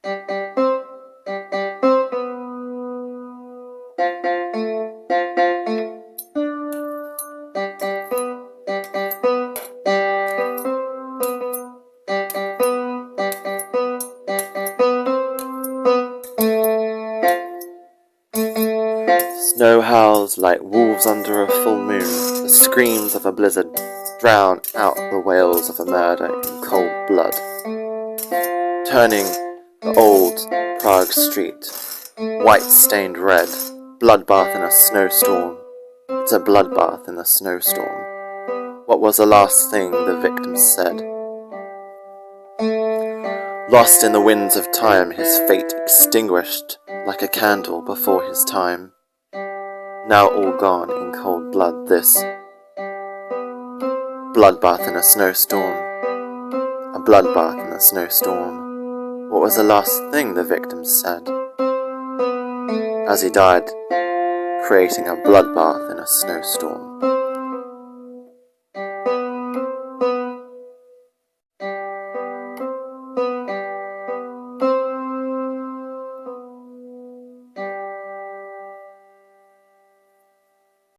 Snow howls like wolves under a full moon. The screams of a blizzard drown out the wails of a murder in cold blood. Turning the old Prague street, white stained red, bloodbath in a snowstorm. It's a bloodbath in a snowstorm. What was the last thing the victim said? Lost in the winds of time, his fate extinguished like a candle before his time. Now all gone in cold blood, this bloodbath in a snowstorm. A bloodbath in a snowstorm. What was the last thing the victim said? As he died, creating a bloodbath in a snowstorm.